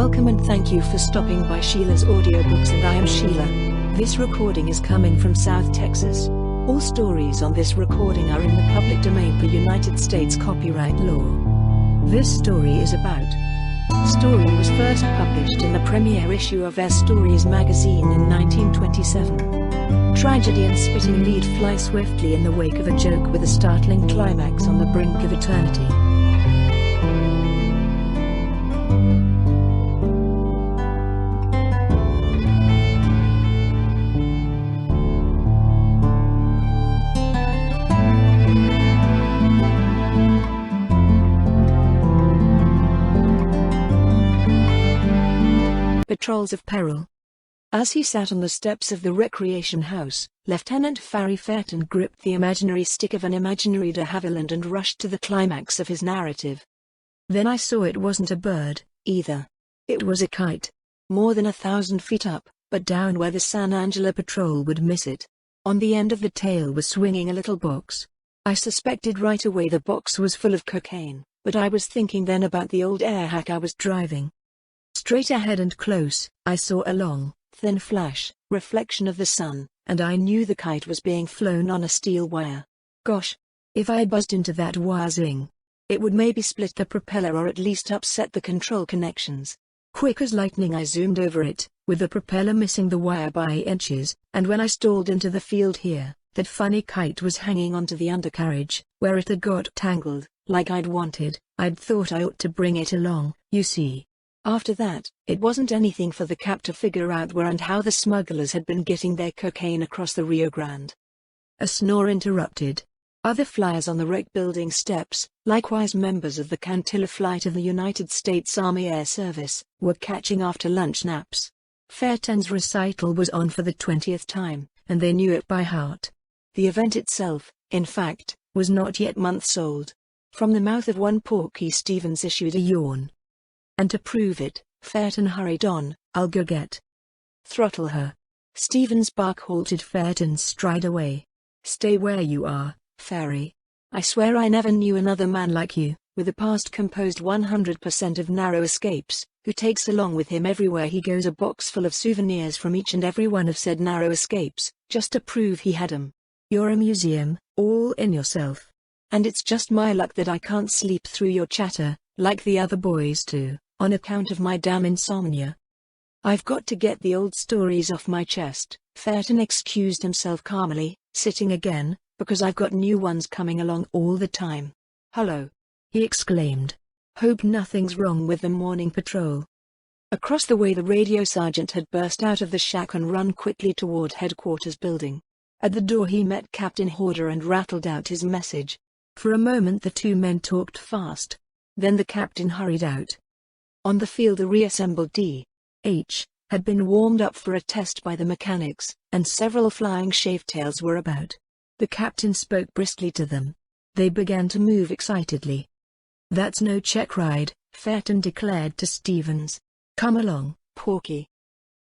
Welcome and thank you for stopping by Sheila's Audiobooks, and I am Sheila. This recording is coming from South Texas. All stories on this recording are in the public domain per United States copyright law. This story is about. Story was first published in the premiere issue of S Stories magazine in 1927. Tragedy and spitting lead fly swiftly in the wake of a joke with a startling climax on the brink of eternity. Patrols of Peril. As he sat on the steps of the recreation house, Lieutenant Farry Fairton gripped the imaginary stick of an imaginary de Havilland and rushed to the climax of his narrative. Then I saw it wasn't a bird, either. It was a kite. More than 1,000 feet up, but down where the San Angelo Patrol would miss it. On the end of the tail was swinging a little box. I suspected right away the box was full of cocaine, but I was thinking then about the old air hack I was driving. Straight ahead and close, I saw a long, thin flash, reflection of the sun, and I knew the kite was being flown on a steel wire. Gosh! If I buzzed into that wire zing, it would maybe split the propeller or at least upset the control connections. Quick as lightning I zoomed over it, with the propeller missing the wire by inches, and when I stalled into the field here, that funny kite was hanging onto the undercarriage, where it had got tangled, like I'd wanted. I'd thought I ought to bring it along, you see. After that, it wasn't anything for the cap to figure out where and how the smugglers had been getting their cocaine across the Rio Grande. A snore interrupted. Other flyers on the rec building steps, likewise members of the Cantilla flight of the United States Army Air Service, were catching after-lunch naps. Fairton's recital was on for the 20th time, and they knew it by heart. The event itself, in fact, was not yet months old. From the mouth of one Porky Stevens issued a yawn. And to prove it, Fairton hurried on, "I'll go get. Throttle her." Stevens' bark halted Fairton's stride away. "Stay where you are, Farry. I swear I never knew another man like you, with a past composed 100% of narrow escapes, who takes along with him everywhere he goes a box full of souvenirs from each and every one of said narrow escapes, just to prove he had 'em. You're a museum, all in yourself. And it's just my luck that I can't sleep through your chatter, like the other boys do, on account of my damn insomnia. I've got to get the old stories off my chest," Fairton excused himself calmly, sitting again, "because I've got new ones coming along all the time. Hello!" he exclaimed. "Hope nothing's wrong with the morning patrol." Across the way the radio sergeant had burst out of the shack and run quickly toward headquarters building. At the door he met Captain Horder and rattled out his message. For a moment the two men talked fast. Then the captain hurried out. On the field the reassembled D.H. had been warmed up for a test by the mechanics, and several flying shavetails were about. The captain spoke briskly to them. They began to move excitedly. "That's no check ride," Fairton declared to Stevens. "Come along, Porky."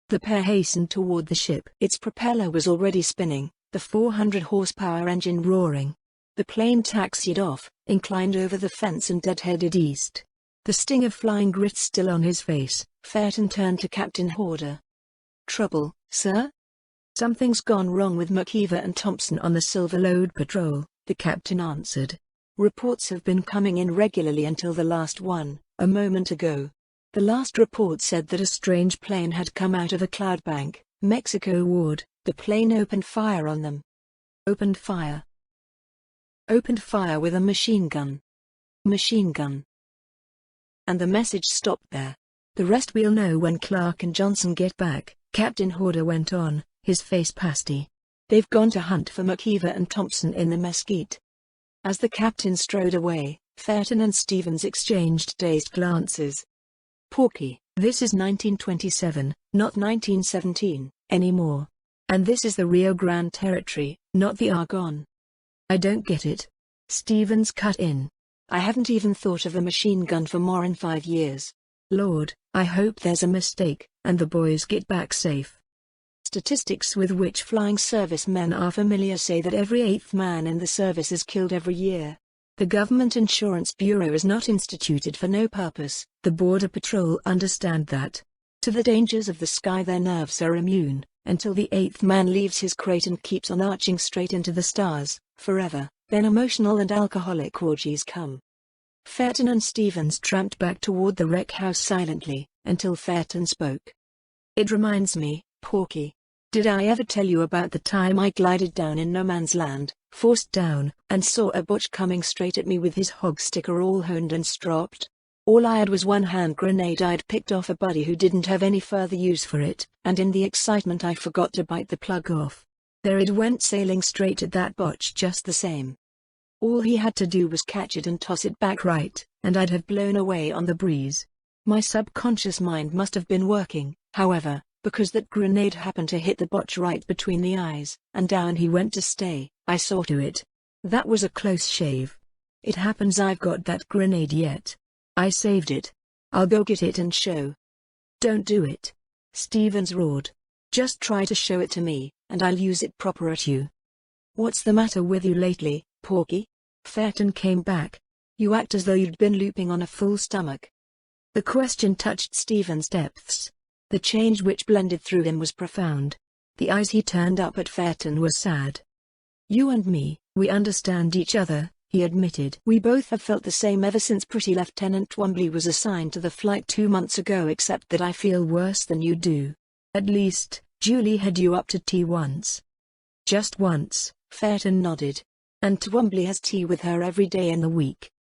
The pair hastened toward the ship. Its propeller was already spinning, the 400-horsepower engine roaring. The plane taxied off, inclined over the fence and dead-headed east. The sting of flying grit still on his face, Fairton turned to Captain Horder. "Trouble, sir?" "Something's gone wrong with McKeever and Thompson on the Silver Lode Patrol," the captain answered. "Reports have been coming in regularly until the last one, a moment ago. The last report said that a strange plane had come out of a cloud bank, Mexico ward. The plane opened fire on them." "Opened fire?" "Opened fire with a machine gun." "Machine gun." And the message stopped there. "The rest we'll know when Clark and Johnson get back," Captain Horder went on, his face pasty. "They've gone to hunt for McKeever and Thompson in the mesquite." As the captain strode away, Fairton and Stevens exchanged dazed glances. "Porky, this is 1927, not 1917, anymore. And this is the Rio Grande Territory, not the Argonne." "I don't get it," Stevens cut in. "I haven't even thought of a machine gun for more'n 5 years. Lord, I hope there's a mistake, and the boys get back safe." Statistics with which flying service men are familiar say that every 8th man in the service is killed every year. The Government Insurance Bureau is not instituted for no purpose. The Border Patrol understand that. To the dangers of the sky their nerves are immune, until the eighth man leaves his crate and keeps on arching straight into the stars, forever. Then emotional and alcoholic orgies come. Fairton and Stevens tramped back toward the wreck house silently, until Fairton spoke. "It reminds me, Porky. Did I ever tell you about the time I glided down in no man's land, forced down, and saw a butch coming straight at me with his hog sticker all honed and stropped? All I had was one hand grenade I'd picked off a buddy who didn't have any further use for it, and in the excitement I forgot to bite the plug off. There it went sailing straight at that butch just the same. All he had to do was catch it and toss it back right, and I'd have blown away on the breeze. My subconscious mind must have been working, however, because that grenade happened to hit the butch right between the eyes, and down he went to stay. I saw to it. That was a close shave. It happens I've got that grenade yet. I saved it. I'll go get it and show." "Don't do it," Stevens roared. "Just try to show it to me, and I'll use it proper at you." "What's the matter with you lately, Porky?" Fairton came back. "You act as though you'd been looping on a full stomach." The question touched Stevens' depths. The change which blended through him was profound. The eyes he turned up at Fairton were sad. "You and me, we understand each other," he admitted. "We both have felt the same ever since Pretty Lieutenant Twombly was assigned to the flight 2 months ago, except that I feel worse than you do. At least, Julie had you up to tea once." "Just once," Fairton nodded. "And Twombly has tea with her every day in the week."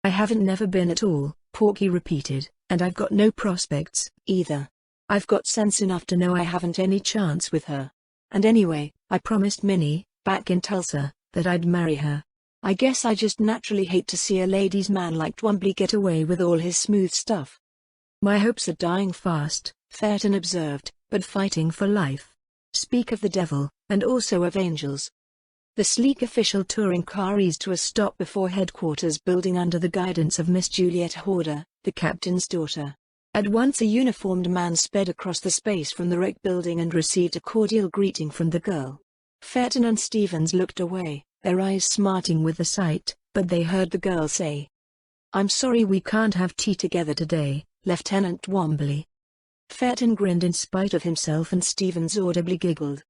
"I haven't never been at all," Porky repeated, "and I've got no prospects, either. I've got sense enough to know I haven't any chance with her. And anyway, I promised Minnie, back in Tulsa, that I'd marry her. I guess I just naturally hate to see a ladies' man like Twombly get away with all his smooth stuff." "My hopes are dying fast," Fairton observed, "but fighting for life. Speak of the devil, and also of angels." The sleek official touring car eased to a stop before headquarters building under the guidance of Miss Juliet Horder, the captain's daughter. At once a uniformed man sped across the space from the wreck building and received a cordial greeting from the girl. Fairton and Stevens looked away, their eyes smarting with the sight, but they heard the girl say, "I'm sorry we can't have tea together today, Lieutenant Twombly." Fairton grinned in spite of himself and Stevens audibly giggled.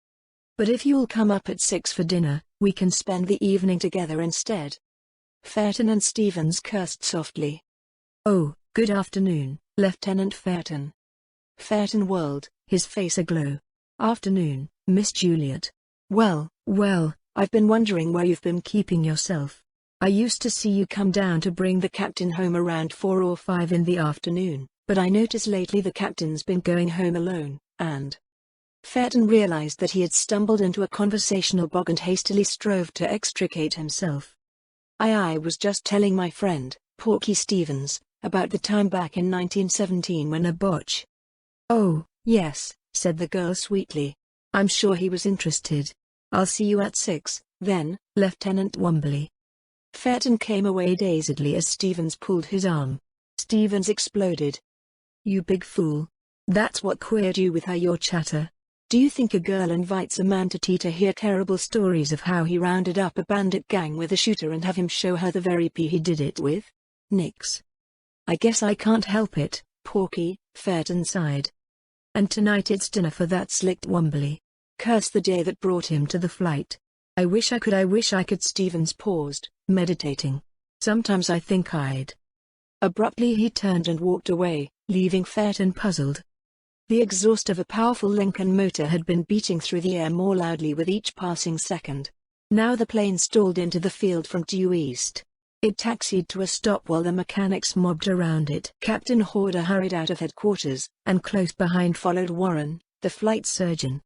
"But if you'll come up at 6 for dinner, we can spend the evening together instead." Fairton and Stevens cursed softly. "Oh, good afternoon, Lieutenant Fairton." Fairton whirled, his face aglow. "Afternoon, Miss Juliet. Well, I've been wondering where you've been keeping yourself. I used to see you come down to bring the captain home around 4 or 5 in the afternoon, but I notice lately the captain's been going home alone, and—" Fairton realized that he had stumbled into a conversational bog and hastily strove to extricate himself. I was just telling my friend, Porky Stevens, about the time back in 1917 when a botch—" "Oh, yes," said the girl sweetly. "I'm sure he was interested. I'll see you at 6, then, Lieutenant Twombly." Fairton came away dazedly as Stevens pulled his arm. Stevens exploded. "You big fool. That's what queered you with her your chatter. Do you think a girl invites a man to tea to hear terrible stories of how he rounded up a bandit gang with a shooter and have him show her the very pea he did it with? Nix. I guess I can't help it, Porky," Fairton sighed. "And tonight it's dinner for that slick Twombly. Curse the day that brought him to the flight. I wish I could." Stevens paused, meditating. "Sometimes I think I'd—" Abruptly he turned and walked away, leaving Fairton puzzled. The exhaust of a powerful Lincoln motor had been beating through the air more loudly with each passing second. Now the plane stalled into the field from due east. It taxied to a stop while the mechanics mobbed around it. Captain Horder hurried out of headquarters, and close behind followed Warren, the flight surgeon.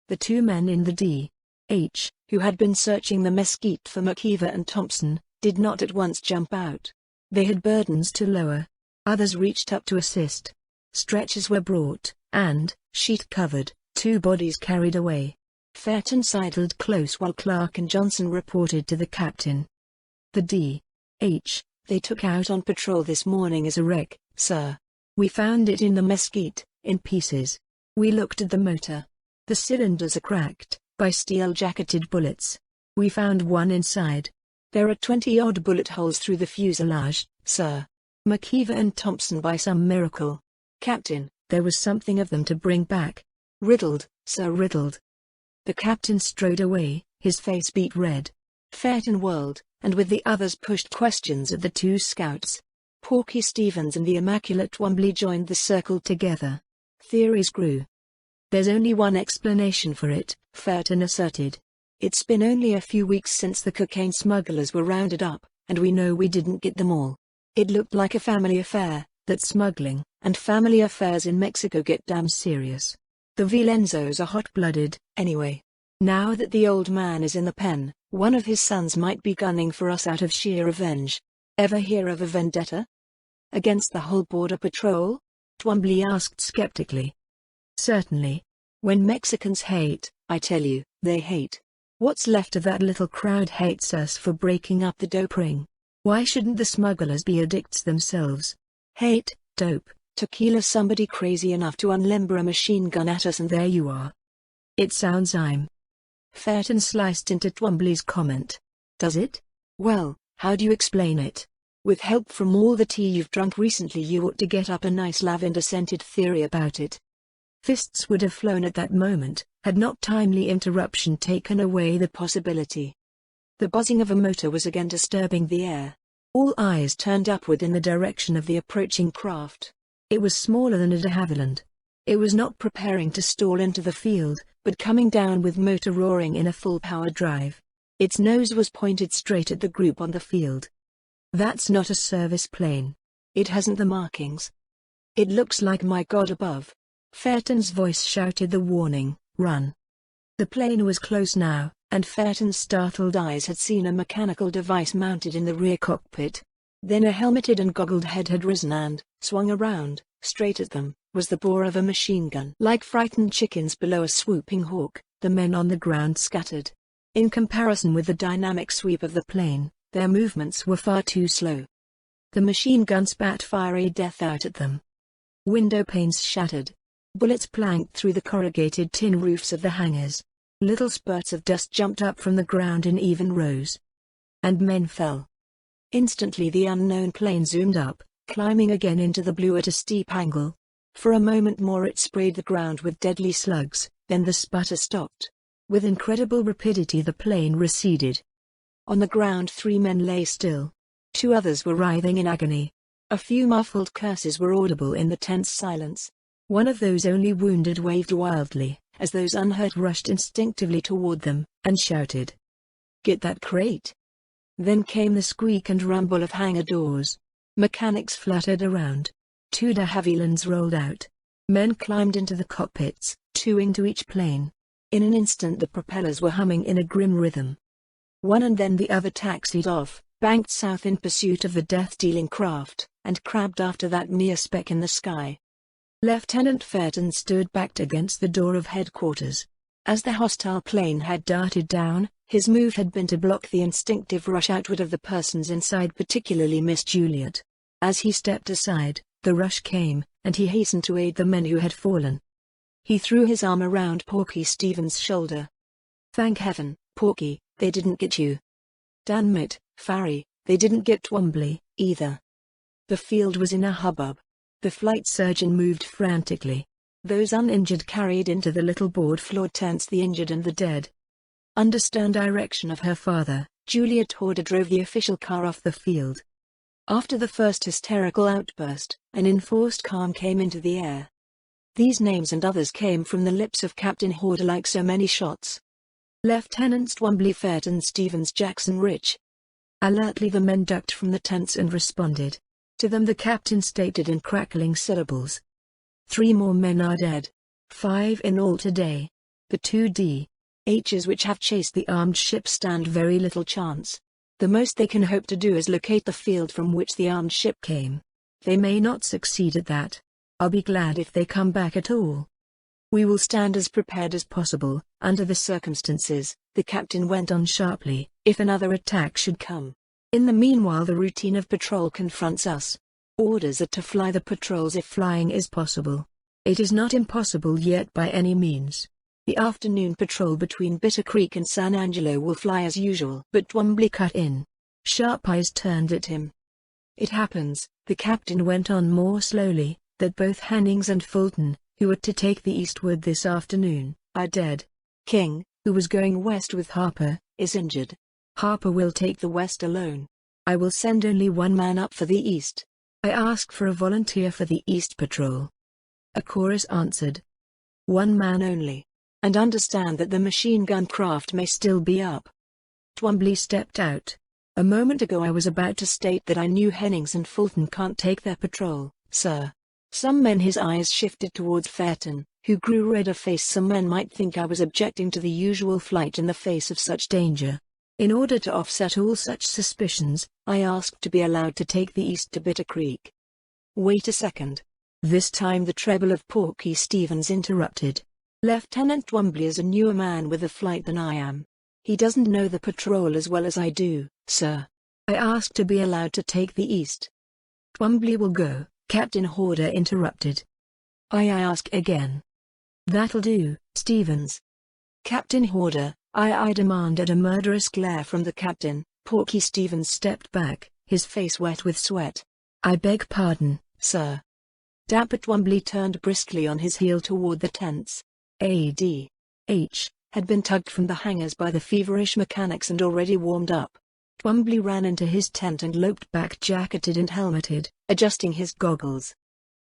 The 2 men in the D.H., who had been searching the mesquite for McKeever and Thompson, did not at once jump out. They had burdens to lower. Others reached up to assist. Stretchers were brought, and, sheet-covered, 2 bodies carried away. Fairton sidled close while Clark and Johnson reported to the captain. "The D.H. they took out on patrol this morning is a wreck, sir. We found it in the mesquite, in pieces. We looked at the motor. The cylinders are cracked, by steel-jacketed bullets. We found one inside. There are 20-odd bullet holes through the fuselage, sir. McKeever and Thompson by some miracle. Captain, there was something of them to bring back. Riddled, sir, riddled. The captain strode away, his face beet red. Fairton whirled, and with the others pushed questions at the two scouts. Porky Stevens and the immaculate Twombly joined the circle together. Theories grew. There's only one explanation for it, Fairton asserted. It's been only a few weeks since the cocaine smugglers were rounded up, and we know we didn't get them all. It looked like a family affair, that smuggling and family affairs in Mexico get damn serious. The Vilenzos are hot-blooded, anyway. Now that the old man is in the pen, one of his sons might be gunning for us out of sheer revenge. Ever hear of a vendetta? Against the whole border patrol? Twombly asked skeptically. Certainly. When Mexicans hate, I tell you, they hate. What's left of that little crowd hates us for breaking up the dope ring. Why shouldn't the smugglers be addicts themselves? Hate, dope, tequila, somebody crazy enough to unlimber a machine gun at us, and there you are. It sounds I'm. Fairton sliced into Twombly's comment. Does it? Well, how do you explain it? With help from all the tea you've drunk recently, you ought to get up a nice lavender-scented theory about it. Fists would have flown at that moment, had not timely interruption taken away the possibility. The buzzing of a motor was again disturbing the air. All eyes turned upward in the direction of the approaching craft. It was smaller than a de Havilland. It was not preparing to stall into the field, but coming down with motor roaring in a full power drive. Its nose was pointed straight at the group on the field. That's not a service plane. It hasn't the markings. It looks like my God above. Fairton's voice shouted the warning, run. The plane was close now, and Fairton's startled eyes had seen a mechanical device mounted in the rear cockpit. Then a helmeted and goggled head had risen and, swung around, straight at them, was the bore of a machine gun. Like frightened chickens below a swooping hawk, the men on the ground scattered. In comparison with the dynamic sweep of the plane, their movements were far too slow. The machine gun spat fiery death out at them. Window panes shattered. Bullets planked through the corrugated tin roofs of the hangars. Little spurts of dust jumped up from the ground in even rows. And men fell. Instantly the unknown plane zoomed up, climbing again into the blue at a steep angle. For a moment more it sprayed the ground with deadly slugs, then the sputter stopped. With incredible rapidity the plane receded. On the ground 3 men lay still. 2 others were writhing in agony. A few muffled curses were audible in the tense silence. One of those only wounded waved wildly, as those unhurt rushed instinctively toward them, and shouted, "Get that crate!" Then came the squeak and rumble of hangar doors. Mechanics fluttered around. 2 de Havillands rolled out. Men climbed into the cockpits, 2 into each plane. In an instant the propellers were humming in a grim rhythm. One and then the other taxied off, banked south in pursuit of the death-dealing craft, and crabbed after that mere speck in the sky. Lieutenant Fairton stood backed against the door of headquarters. As the hostile plane had darted down, his move had been to block the instinctive rush outward of the persons inside, particularly Miss Juliet. As he stepped aside, the rush came, and he hastened to aid the men who had fallen. He threw his arm around Porky Stevens' shoulder. "Thank heaven, Porky, they didn't get you. Damn it, Farry, they didn't get Twombly, either." The field was in a hubbub. The flight surgeon moved frantically. Those uninjured carried into the little board-floored tents the injured and the dead. Under stern direction of her father, Juliet Horder drove the official car off the field. After the first hysterical outburst, an enforced calm came into the air. These names and others came from the lips of Captain Horder like so many shots. Lieutenants Twombly, Fairton, Stevens, Jackson, Rich. Alertly the men ducked from the tents and responded. To them the captain stated in crackling syllables, 3 more men are dead. 5 in all today. The 2 D.H's which have chased the armed ship stand very little chance. The most they can hope to do is locate the field from which the armed ship came. They may not succeed at that. I'll be glad if they come back at all. We will stand as prepared as possible, under the circumstances, the captain went on sharply, if another attack should come. In the meanwhile the routine of patrol confronts us. Orders are to fly the patrols if flying is possible. It is not impossible yet by any means. The afternoon patrol between Bitter Creek and San Angelo will fly as usual. But Twombly cut in. Sharp eyes turned at him. It happens, the captain went on more slowly, that both Hennings and Fulton, who were to take the eastward this afternoon, are dead. King, who was going west with Harper, is injured. Harper will take the west alone. I will send only one man up for the east. I ask for a volunteer for the East Patrol. A chorus answered. One man only. And understand that the machine gun craft may still be up. Twombly stepped out. A moment ago I was about to state that I knew Hennings and Fulton can't take their patrol, sir. Some men. His eyes shifted towards Fairton, who grew red of face. Some men might think I was objecting to the usual flight in the face of such danger. In order to offset all such suspicions, I asked to be allowed to take the east to Bitter Creek. Wait a second. This time the treble of Porky Stevens interrupted. Lieutenant Twombly is a newer man with the flight than I am. He doesn't know the patrol as well as I do, sir. I asked to be allowed to take the east. Twombly will go, Captain Horder interrupted. I ask again. That'll do, Stevens. Captain Horder, I demanded. A murderous glare from the captain. Porky Stevens stepped back, his face wet with sweat. I beg pardon, sir. Dapper Twombly turned briskly on his heel toward the tents. A.D.H. had been tugged from the hangars by the feverish mechanics and already warmed up. Twombly ran into his tent and loped back jacketed and helmeted, adjusting his goggles.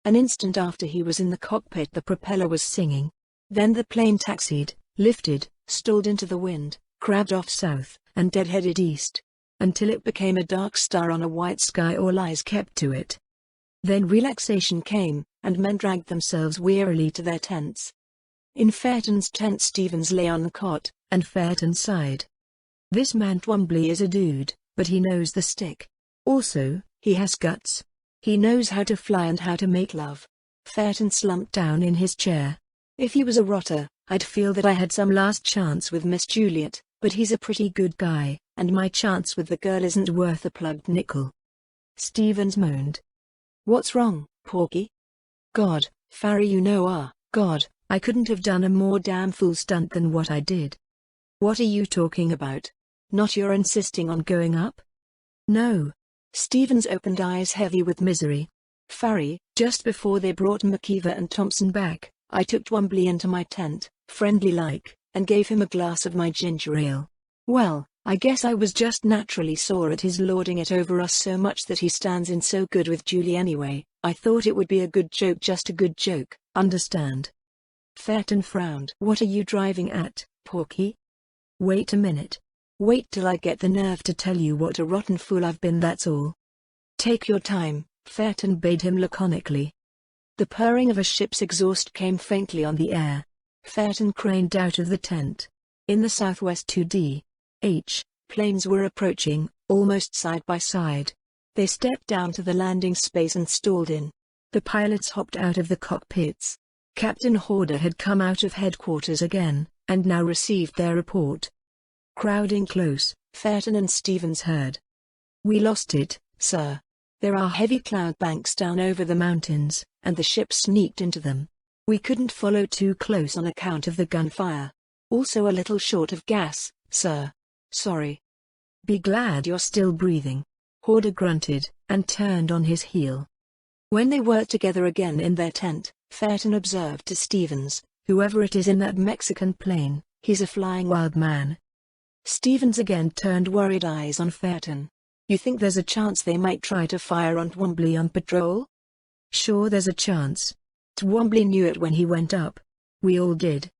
An instant after he was in the cockpit the propeller was singing. Then the plane taxied, lifted, stalled into the wind, crabbed off south, and dead-headed east, until it became a dark star on a white sky. All eyes kept to it. Then relaxation came, and men dragged themselves wearily to their tents. In Fairton's tent Stevens lay on the cot, and Fairton sighed. This man Twombly is a dude, but he knows the stick. Also, he has guts. He knows how to fly and how to make love. Fairton slumped down in his chair. If he was a rotter, I'd feel that I had some last chance with Miss Juliet, but he's a pretty good guy, and my chance with the girl isn't worth a plugged nickel. Stevens moaned. What's wrong, Porky? God, Farry, God, I couldn't have done a more damn fool stunt than what I did. What are you talking about? Not your insisting on going up? No. Stevens opened eyes heavy with misery. Farry, just before they brought McKeever and Thompson back, I took Twombly into my tent, friendly-like, and gave him a glass of my ginger ale. Well, I guess I was just naturally sore at his lording it over us so much that he stands in so good with Julie anyway. I thought it would be a good joke, just a good joke, understand? Fairton frowned. What are you driving at, Porky? Wait a minute. Wait till I get the nerve to tell you what a rotten fool I've been, that's all. Take your time, Fairton bade him laconically. The purring of a ship's exhaust came faintly on the air. Fairton craned out of the tent. In the southwest 2D.H. planes were approaching, almost side by side. They stepped down to the landing space and stalled in. The pilots hopped out of the cockpits. Captain Horder had come out of headquarters again, and now received their report. Crowding close, Fairton and Stevens heard. We lost it, sir. There are heavy cloud banks down over the mountains, and the ship sneaked into them. We couldn't follow too close on account of the gunfire. Also a little short of gas, sir. Sorry. Be glad you're still breathing. Horder grunted, and turned on his heel. When they were together again in their tent, Fairton observed to Stevens, whoever it is in that Mexican plane, he's a flying wild man. Stevens again turned worried eyes on Fairton. You think there's a chance they might try to fire on Twombly on patrol? Sure, there's a chance. Twombly knew it when he went up. We all did.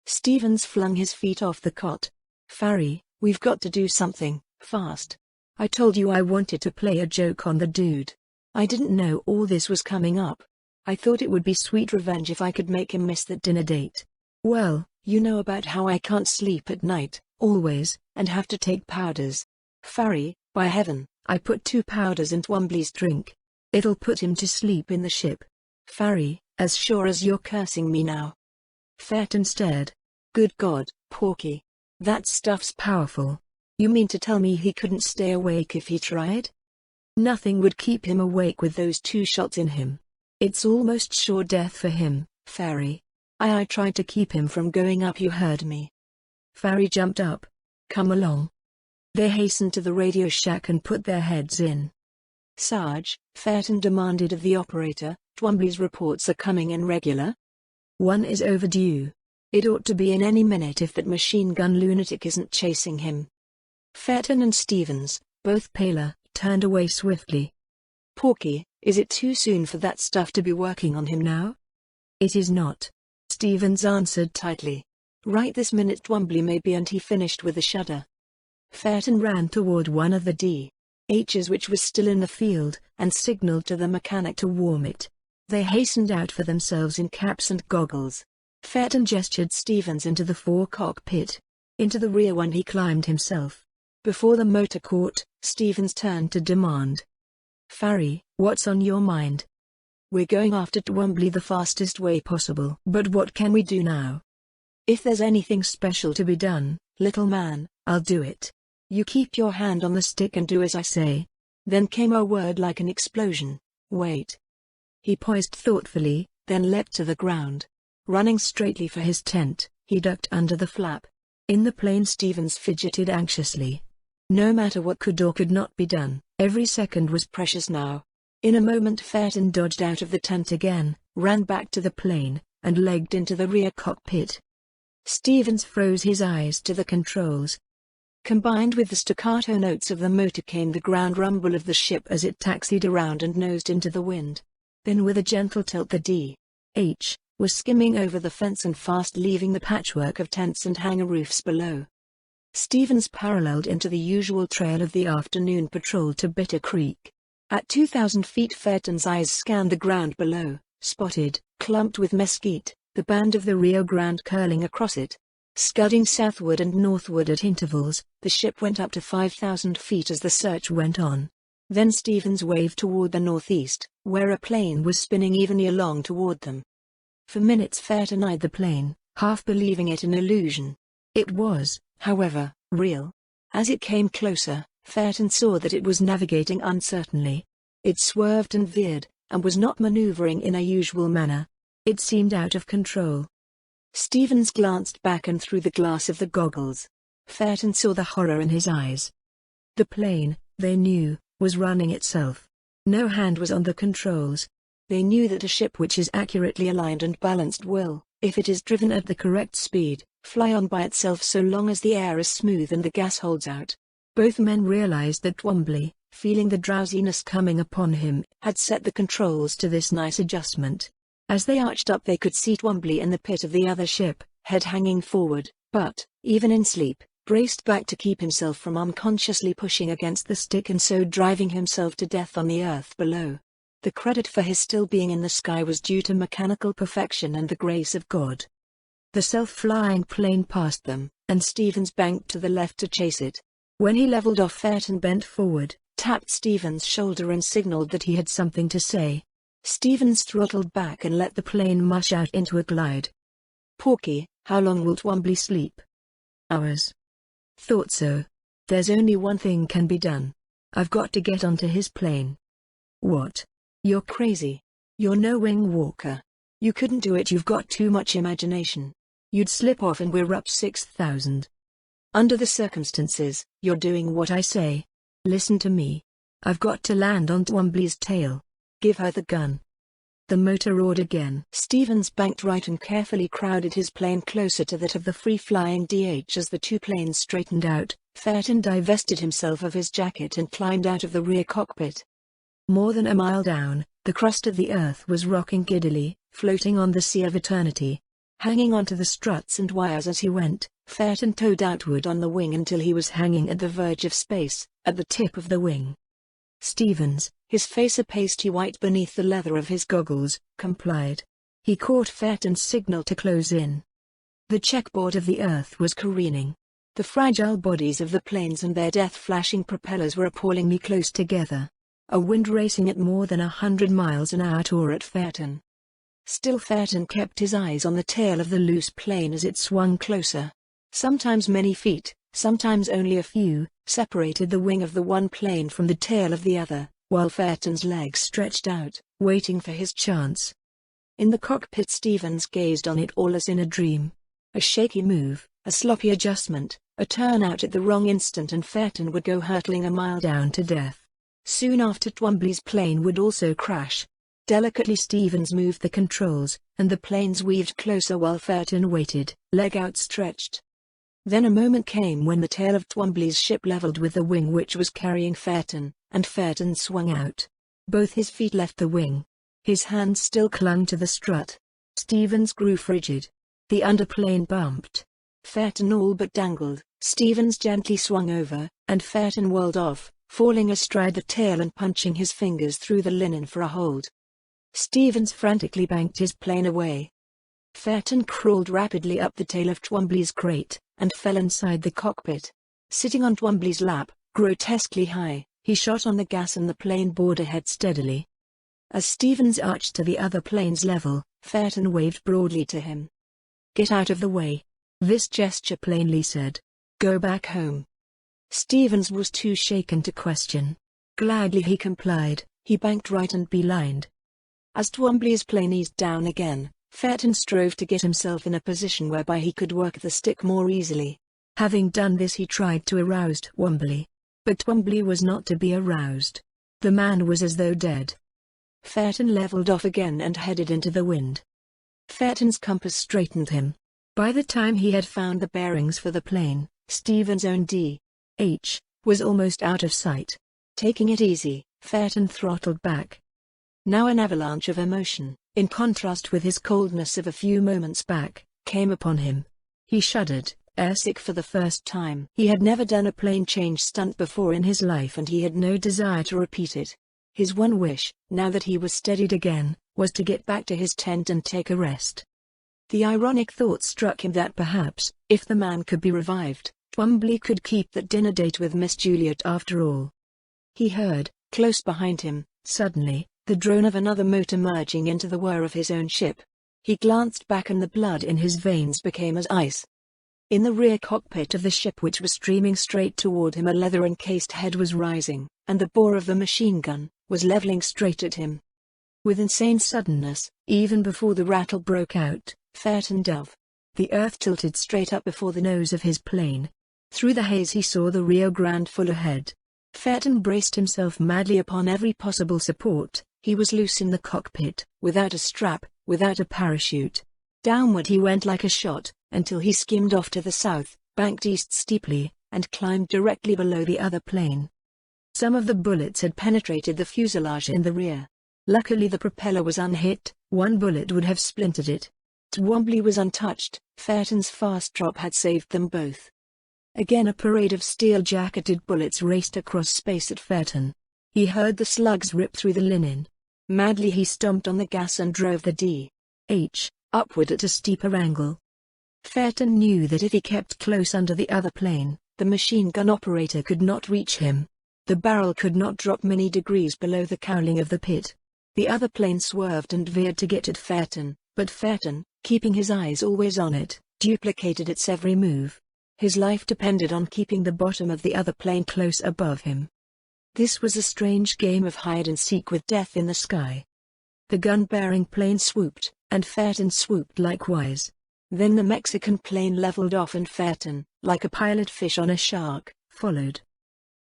Stevens flung his feet off the cot. Farry, we've got to do something, fast. I told you I wanted to play a joke on the dude. I didn't know all this was coming up. I thought it would be sweet revenge if I could make him miss that dinner date. Well, you know about how I can't sleep at night, always, and have to take powders. Farry, by heaven, I put 2 powders in Twombly's drink. It'll put him to sleep in the ship. Farry, as sure as you're cursing me now. Fairton stared. Good God, Porky. That stuff's powerful. You mean to tell me he couldn't stay awake if he tried? Nothing would keep him awake with those 2 shots in him. It's almost sure death for him, Farry. I tried to keep him from going up, you heard me. Farry jumped up. Come along. They hastened to the radio shack and put their heads in. "Sarge," Fairton demanded of the operator, "Twombly's reports are coming in regular?" "One is overdue. It ought to be in any minute if that machine gun lunatic isn't chasing him." Fairton and Stevens, both paler, turned away swiftly. "Porky, is it too soon for that stuff to be working on him now?" "It is not," Stevens answered tightly. "Right this minute Twombly may be," and he finished with a shudder. Fairton ran toward one of the D.H's which was still in the field, and signaled to the mechanic to warm it. They hastened out for themselves in caps and goggles. Fairton gestured Stevens into the fore-cockpit. Into the rear one he climbed himself. Before the motor caught, Stevens turned to demand, "Farry, what's on your mind?" "We're going after Twombly the fastest way possible." "But what can we do now?" "If there's anything special to be done, little man, I'll do it. You keep your hand on the stick and do as I say." Then came a word like an explosion. "Wait." He poised thoughtfully, then leapt to the ground. Running straightly for his tent, he ducked under the flap. In the plane Stevens fidgeted anxiously. No matter what could or could not be done, every second was precious now. In a moment Fairton dodged out of the tent again, ran back to the plane, and legged into the rear cockpit. Stevens froze his eyes to the controls. Combined with the staccato notes of the motor came the ground rumble of the ship as it taxied around and nosed into the wind. Then with a gentle tilt the D.H. was skimming over the fence and fast leaving the patchwork of tents and hangar roofs below. Stevens paralleled into the usual trail of the afternoon patrol to Bitter Creek. At 2,000 feet Fairton's eyes scanned the ground below, spotted, clumped with mesquite, the band of the Rio Grande curling across it. Scudding southward and northward at intervals, the ship went up to 5,000 feet as the search went on. Then Stevens waved toward the northeast, where a plane was spinning evenly along toward them. For minutes Fairton eyed the plane, half believing it an illusion. It was, however, real. As it came closer, Fairton saw that it was navigating uncertainly. It swerved and veered, and was not maneuvering in a usual manner. It seemed out of control. Stevens glanced back and through the glass of the goggles. Fairton saw the horror in his eyes. The plane, they knew, was running itself. No hand was on the controls. They knew that a ship which is accurately aligned and balanced will, if it is driven at the correct speed, fly on by itself so long as the air is smooth and the gas holds out. Both men realized that Twombly, feeling the drowsiness coming upon him, had set the controls to this nice adjustment. As they arched up they could see Twombly in the pit of the other ship, head hanging forward, but, even in sleep, braced back to keep himself from unconsciously pushing against the stick and so driving himself to death on the earth below. The credit for his still being in the sky was due to mechanical perfection and the grace of God. The self-flying plane passed them, and Stevens banked to the left to chase it. When he leveled off, Fairton bent forward, tapped Stevens' shoulder and signaled that he had something to say. Stevens throttled back and let the plane mush out into a glide. "Porky, how long will Twombly sleep?" "Hours." "Thought so. There's only one thing can be done. I've got to get onto his plane." "What? You're crazy. You're no wing walker. You couldn't do it. You've got too much imagination. You'd slip off and we're up 6,000. Under the circumstances, you're doing what I say. Listen to me. I've got to land on Twombly's tail. Give her the gun." The motor roared again. Stevens banked right and carefully crowded his plane closer to that of the free-flying DH. As the two planes straightened out, Fairton divested himself of his jacket and climbed out of the rear cockpit. More than a mile down, the crust of the earth was rocking giddily, floating on the sea of eternity. Hanging onto the struts and wires as he went, Fairton towed outward on the wing until he was hanging at the verge of space, at the tip of the wing. Stevens, his face a pasty white beneath the leather of his goggles, complied. He caught Fairton's signal to close in. The checkboard of the earth was careening. The fragile bodies of the planes and their death-flashing propellers were appallingly close together. A wind racing at more than 100 miles an hour tore at Fairton. Still Fairton kept his eyes on the tail of the loose plane as it swung closer. Sometimes many feet, sometimes only a few, separated the wing of the one plane from the tail of the other, while Fairton's legs stretched out, waiting for his chance. In the cockpit Stevens gazed on it all as in a dream. A shaky move, a sloppy adjustment, A turnout at the wrong instant and Phaeton would go hurtling a mile down to death. Soon after, Twombly's plane would also crash. Delicately Stevens moved the controls, and the planes weaved closer while Phaeton waited, leg outstretched. Then a moment came when the tail of Twombly's ship leveled with the wing which was carrying Phaeton, and Phaeton swung out. Both his feet left the wing. His hands still clung to the strut. Stevens grew frigid. The underplane bumped. Phaeton all but dangled. Stevens gently swung over, and Phaeton whirled off, falling astride the tail and punching his fingers through the linen for a hold. Stevens frantically banked his plane away. Phaeton crawled rapidly up the tail of Twombly's crate, and fell inside the cockpit. Sitting on Twombly's lap, grotesquely high, he shot on the gas and the plane bored ahead steadily. As Stevens arched to the other plane's level, Phaeton waved broadly to him. "Get out of the way." This gesture plainly said, "Go back home." Stevens was too shaken to question. Gladly he complied. He banked right and beelined. As Twombly's plane eased down again, Phaeton strove to get himself in a position whereby he could work the stick more easily. Having done this, he tried to arouse Twombly. But Twombly was not to be aroused. The man was as though dead. Phaeton leveled off again and headed into the wind. Phaeton's compass straightened him. By the time he had found the bearings for the plane, Stevens' own D.H. was almost out of sight. Taking it easy, Phaeton throttled back. Now an avalanche of emotion, in contrast with his coldness of a few moments back, came upon him. He shuddered, airsick for the first time. He had never done a plane change stunt before in his life and he had no desire to repeat it. His one wish, now that he was steadied again, was to get back to his tent and take a rest. The ironic thought struck him that perhaps, if the man could be revived, Twombly could keep that dinner date with Miss Juliet after all. He heard, close behind him, suddenly, the drone of another motor merging into the whir of his own ship. He glanced back and the blood in his veins became as ice. In the rear cockpit of the ship which was streaming straight toward him, a leather-encased head was rising, and the bore of the machine gun was leveling straight at him. With insane suddenness, even before the rattle broke out, Phaeton dove. The earth tilted straight up before the nose of his plane. Through the haze he saw the Rio Grande full ahead. Phaeton braced himself madly upon every possible support. He was loose in the cockpit, without a strap, without a parachute. Downward he went like a shot, until he skimmed off to the south, banked east steeply, and climbed directly below the other plane. Some of the bullets had penetrated the fuselage in the rear. Luckily the propeller was unhit. One bullet would have splintered it. Twombly was untouched. Phaeton's fast drop had saved them both. Again a parade of steel-jacketed bullets raced across space at Phaeton. He heard the slugs rip through the linen. Madly he stomped on the gas and drove the D.H. upward at a steeper angle. Phaeton knew that if he kept close under the other plane, the machine gun operator could not reach him. The barrel could not drop many degrees below the cowling of the pit. The other plane swerved and veered to get at Phaeton, but Phaeton, keeping his eyes always on it, duplicated its every move. His life depended on keeping the bottom of the other plane close above him. This was a strange game of hide-and-seek with death in the sky. The gun-bearing plane swooped, and Phaeton swooped likewise. Then the Mexican plane leveled off and Phaeton, like a pilot fish on a shark, followed.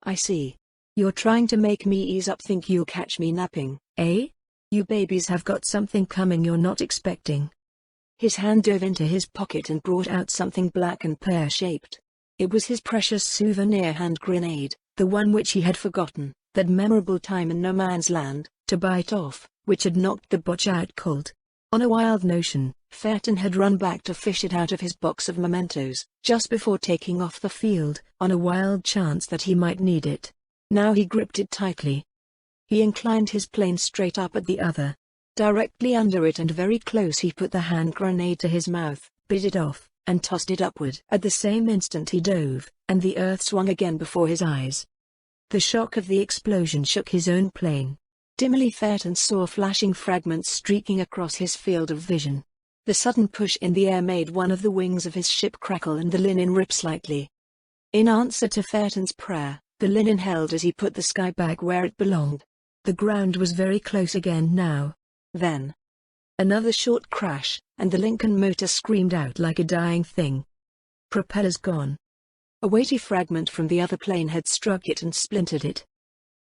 "I see. You're trying to make me ease up, think you'll catch me napping, eh? You babies have got something coming you're not expecting." His hand dove into his pocket and brought out something black and pear-shaped. It was his precious souvenir hand grenade, the one which he had forgotten, that memorable time in no man's land, to bite off, which had knocked the Botch out cold. On a wild notion, Phaeton had run back to fish it out of his box of mementos, just before taking off the field, on a wild chance that he might need it. Now he gripped it tightly. He inclined his plane straight up at the other. Directly under it and very close he put the hand grenade to his mouth, bit it off, and tossed it upward. At the same instant he dove, and the earth swung again before his eyes. The shock of the explosion shook his own plane. Dimly Phaeton saw flashing fragments streaking across his field of vision. The sudden push in the air made one of the wings of his ship crackle and the linen rip slightly. In answer to Phaeton's prayer, the linen held as he put the sky back where it belonged. The ground was very close again now. Then another short crash, and the Lincoln motor screamed out like a dying thing. "Propellers gone." A weighty fragment from the other plane had struck it and splintered it.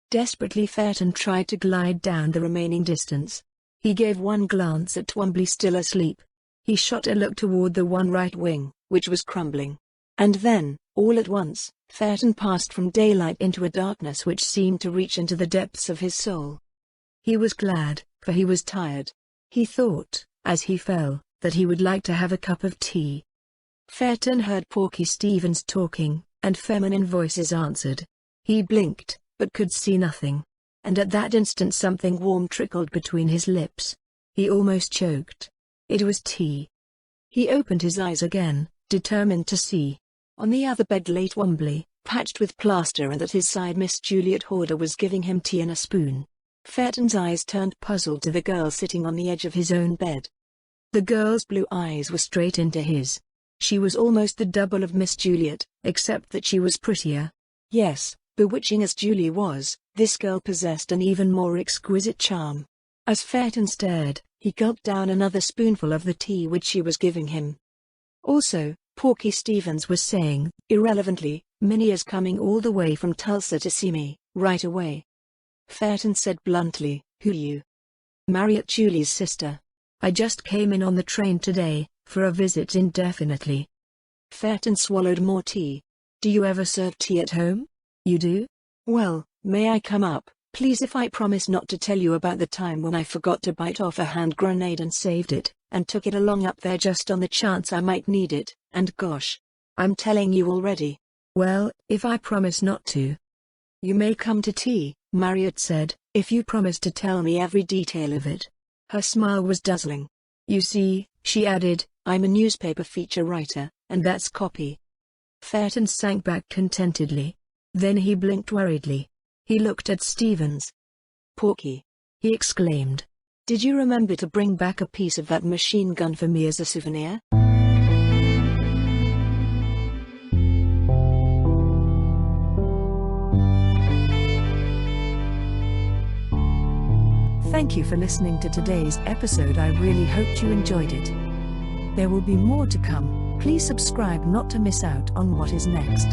Desperately Phaeton tried to glide down the remaining distance. He gave one glance at Twombly still asleep. He shot a look toward the one right wing, which was crumbling. And then, all at once, Phaeton passed from daylight into a darkness which seemed to reach into the depths of his soul. He was glad, for he was tired. He thought, as he fell, that he would like to have a cup of tea. Phaeton heard Porky Stevens talking, and feminine voices answered. He blinked, but could see nothing. And at that instant something warm trickled between his lips. He almost choked. It was tea. He opened his eyes again, determined to see. On the other bed lay Twombly, patched with plaster, and at his side Miss Juliet Horder was giving him tea in a spoon. Phaeton's eyes turned puzzled to the girl sitting on the edge of his own bed. The girl's blue eyes were straight into his. She was almost the double of Miss Juliet, except that she was prettier. Yes, bewitching as Julie was, this girl possessed an even more exquisite charm. As Phaeton stared, he gulped down another spoonful of the tea which she was giving him. Also, Porky Stevens was saying, irrelevantly, "Minnie is coming all the way from Tulsa to see me, right away." Phaeton said bluntly, "Who you?" "Marriott, Julie's sister. I just came in on the train today, for a visit indefinitely." Phaeton swallowed more tea. "Do you ever serve tea at home?" "You do?" "Well, may I come up, please, if I promise not to tell you about the time when I forgot to bite off a hand grenade and saved it, and took it along up there just on the chance I might need it, and gosh, I'm telling you already." "Well, if I promise not to." "You may come to tea," Marriott said, "if you promise to tell me every detail of it." Her smile was dazzling. "You see," she added, "I'm a newspaper feature writer, and that's copy." Phaeton sank back contentedly. Then he blinked worriedly. He looked at Stevens. "Porky," he exclaimed, "did you remember to bring back a piece of that machine gun for me as a souvenir?" Thank you for listening to today's episode. I really hoped you enjoyed it. There will be more to come. Please subscribe not to miss out on what is next.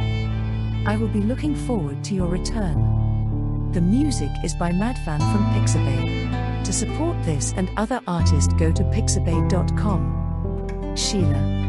I will be looking forward to your return. The music is by Madfan from Pixabay. To support this and other artists, go to pixabay.com. Sheila.